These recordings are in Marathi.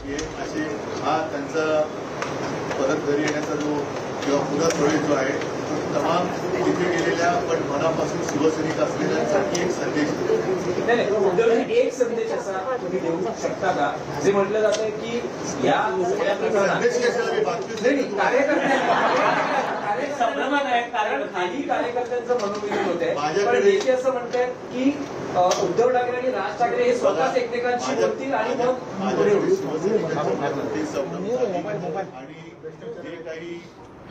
बातमी आहे असे हा त्यांचा परत घरी येण्याचा जो किंवा पुन्हा प्रवेश जो आहे तो तमाम तिथे गेलेल्या पण मनापासून शिवसैनिक असलेल्यांसाठी एक संदेश नाही उद्धवजी एक संदेश असा तुम्ही देऊ शकता का जे म्हटलं जातंय की या सगळ्या प्रकरणात संदेश कशाला मी बातमी नाही संभ्रमात आहे कारण काही कार्यकर्त्यांचं मनोविरोध होत आहे पण देशी असं म्हणतात की उद्धव ठाकरे आणि राज ठाकरे हे स्वतःच एकमेकांशी बोलतील आणि मग पुढे होईल. आणि जे काही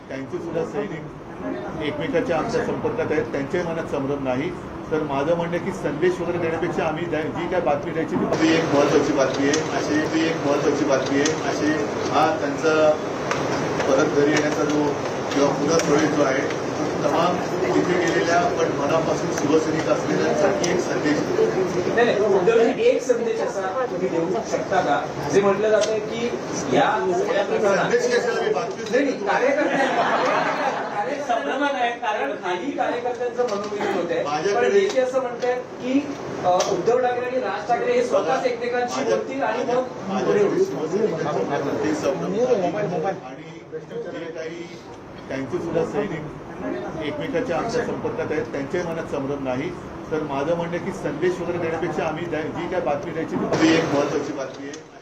त्यांचे सुद्धा सैनिक एकमेकाच्या आमच्या संपर्कात आहेत त्यांच्याही मनात संभ्रम नाही. तर माझं म्हणणं की संदेश वगैरे देण्यापेक्षा आम्ही जी काय बातमी द्यायची ती एक महत्वाची बातमी आहे असे हा त्यांचा परत घरी येण्याचा जो किंवा पुन्हा प्रवेश जो आहे तो तमाम तिथे गेलेल्या पण मनापासून शिवसैनिक असलेल्यांसाठी एक संदेश नाही उद्धवजी एक संदेश असा तुम्ही देऊ शकता का जे म्हटलं जातंय की या सगळ्या प्रकरणात संदेश कशाला मी बातमी संभ्रमात आहे कारण काही कार्यकर्त्यांचं मनोविरोध होत आहे पण देशी असं म्हणतात की उद्धव ठाकरे आणि राज ठाकरे हे स्वतःच एकमेकांशी बोलतील आणि मग पुढे होईल. आणि जे काही त्यांचे सुद्धा सैनिक एकमेकाच्या आमच्या संपर्कात आहेत त्यांच्याही मनात संभ्रम नाही. तर माझं म्हणणं की संदेश वगैरे देण्यापेक्षा आम्ही जी काय बातमी द्यायची ती एक महत्वाची बातमी आहे.